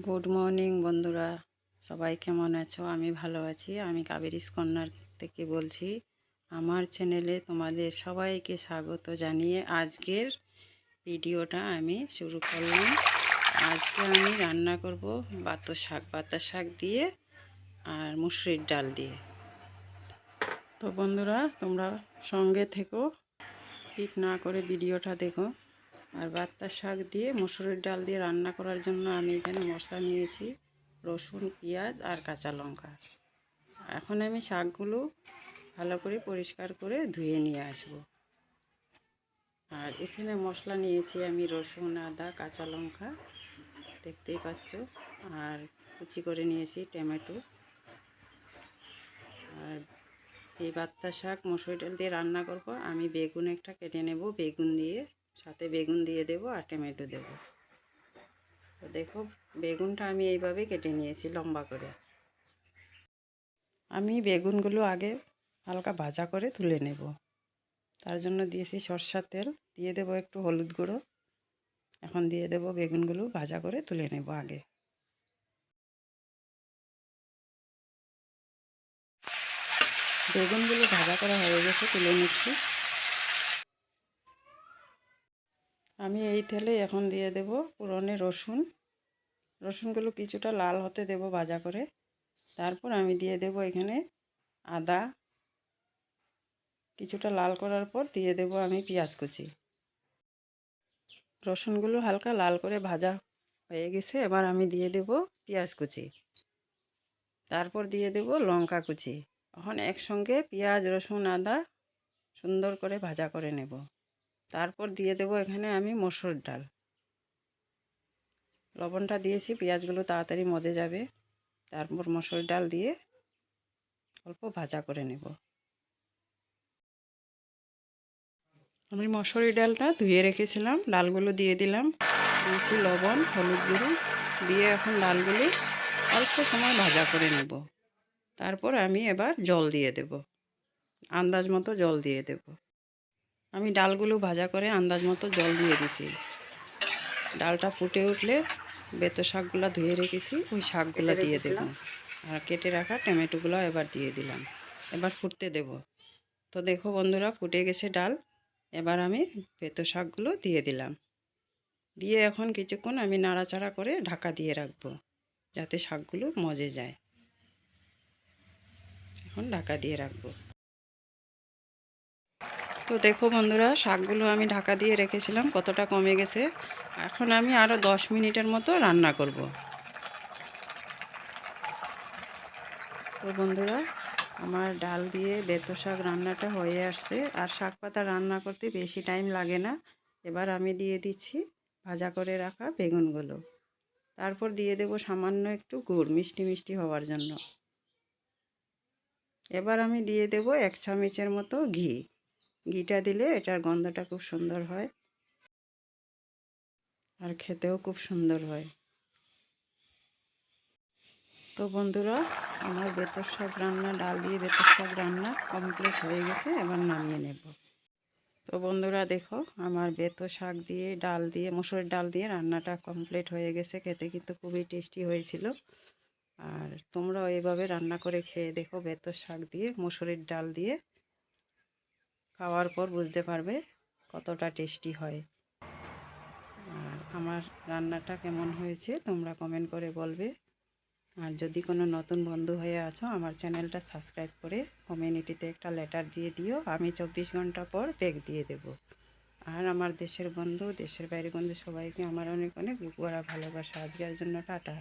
Good morning বন্ধুরা, সবাই কেমন আছো? আমি ভালো আছি। আমি কাবেরিস কর্নার থেকে বলছি। আমার চ্যানেলে তোমাদের সবাইকে স্বাগত জানিয়ে আজকের ভিডিওটা আমি শুরু করলাম। আজকে আমি রান্না করব পাতা শাক দিয়ে আর মুসুরির ডাল দিয়ে। তো বন্ধুরা, তোমরা সঙ্গে থেকো, স্কিপ না করে ভিডিওটা দেখো। আর পাতা শাক দিয়ে মুসুরির ডাল দিয়ে রান্না করার জন্য আমি এখানে মশলা নিয়েছি রসুন, পেঁয়াজ আর কাঁচা লঙ্কা। এখন আমি শাকগুলো ভালো করে পরিষ্কার করে ধুয়ে নিয়ে আসব। আর এখানে মশলা নিয়েছি আমি রসুন, আদা, কাঁচা লঙ্কা, দেখতেই পাচ্ছ। আর কুচি করে নিয়েছি টমেটো। আর এই পাতা শাক মুসুরির ডাল দিয়ে রান্না করব। আমি বেগুন একটা কেটে নেব, সাথে বেগুন দিয়ে দেব আর টমেটো দেব। তো দেখো, বেগুনটা আমি এইভাবে কেটে নিয়েছি লম্বা করে। আমি বেগুনগুলো আগে হালকা ভাজা করে তুলে নেব। তার জন্য দিয়েছি সরষের তেল, দিয়ে দেব একটু হলুদ গুঁড়ো। এখন দিয়ে দেব বেগুনগুলো ভাজা করে তুলে নেব আগে। বেগুনগুলো ভাজা করা হয়ে গেছে, তুলে নিচ্ছি। আমি এই তেলে এখন দিয়ে দেব পুরনে রসুনগুলো কিছুটা লাল হতে দেব ভাজা করে। তারপর আমি দিয়ে দেব এখানে আদা। কিছুটা লাল করার পর দিয়ে দেব আমি পেঁয়াজ কুচি। রসুনগুলো হালকা লাল করে ভাজা হয়ে গেছে, এবার আমি দিয়ে দেব পেঁয়াজ কুচি। তারপর দিয়ে দেব লঙ্কা কুচি। এখন একসঙ্গে পেঁয়াজ, রসুন, আদা সুন্দর করে ভাজা করে নেব। তারপর দিয়ে দেব এখানে আমি মসুর ডাল। লবণটা দিয়েছি, পেঁয়াজগুলো তাড়াতাড়ি মজে যাবে। তারপর মসুর ডাল দিয়ে অল্প ভাজা করে নেব। আমি মসুরি ডালটা ধুয়ে রেখেছিলাম, ডালগুলো দিয়ে দিলাম। দিয়েছি লবণ, হলুদ গুঁড়ো দিয়ে এখন ডালগুলো অল্প সময় ভাজা করে নেব। তারপর আমি এবার জল দিয়ে দেব, আন্দাজ মতো জল দিয়ে দেব। আমি ডালগুলো ভাজা করে আন্দাজ মতো জল দিয়ে দিছি। ডালটা ফুটে উঠলে বেতো শাকগুলো ধুয়ে রেখেছি, ওই শাকগুলো দিয়ে দেব। আর কেটে রাখা টমেটোগুলো এবার দিয়ে দিলাম। এবার ফুটতে দেব। তো দেখো বন্ধুরা, ফুটে গেছে ডাল। এবার আমি বেতো শাকগুলো দিয়ে দিলাম। দিয়ে এখন কিছুক্ষণ আমি নাড়াচাড়া করে ঢাকা দিয়ে রাখবো, যাতে শাকগুলো মজে যায়। এখন ঢাকা দিয়ে রাখবো। তো দেখো বন্ধুরা, শাকগুলো আমি ঢাকা দিয়ে রেখেছিলাম, কতটা কমে গেছে। এখন আমি আরও 10 মিনিটের মতো রান্না করব। তো বন্ধুরা, আমার ডাল দিয়ে বেতো শাক রান্নাটা হয়ে আসছে। আর শাক পাতা রান্না করতে বেশি টাইম লাগে না। এবার আমি দিয়ে দিচ্ছি ভাজা করে রাখা বেগুনগুলো। তারপর দিয়ে দেব সামান্য একটু গুড়, মিষ্টি মিষ্টি হওয়ার জন্য। এবার আমি দিয়ে দেব 1 চামচের মতো ঘি। ঘিটা দিলে এটার গন্ধটা খুব সুন্দর হয় আর খেতেও খুব সুন্দর হয়। তো বন্ধুরা, আমার বেতো শাক রান্না, ডাল দিয়ে বেতো শাক রান্না কমপ্লিট হয়ে গেছে। এবার নামিয়ে নেব। তো বন্ধুরা দেখো, আমার বেতো শাক দিয়ে ডাল দিয়ে মুসুরির ডাল দিয়ে রান্নাটা কমপ্লিট হয়ে গেছে। খেতে কিন্তু খুবই টেস্টি হয়েছিল। আর তোমরাও এইভাবে রান্না করে খেয়ে দেখো, বেতো শাক দিয়ে মুসুরির ডাল দিয়ে। খাওয়ার পর বুঝতে পারবে কতটা টেস্টি হয়। আর আমার রান্নাটা কেমন হয়েছে তোমরা কমেন্ট করে বলবে। আর যদি কোনো নতুন বন্ধু হয়ে আছো, আমার চ্যানেলটা সাবস্ক্রাইব করে কমিউনিটিতে একটা লেটার দিয়ে দিও। আমি 24 ঘন্টা পর ব্যাক দিয়ে দেব। আর আমার দেশের বন্ধু, দেশের বাইরের বন্ধু সবাইকে আমার অনেক অনেক বুক ভরা ভালোবাসা। আজকের জন্য টাটা।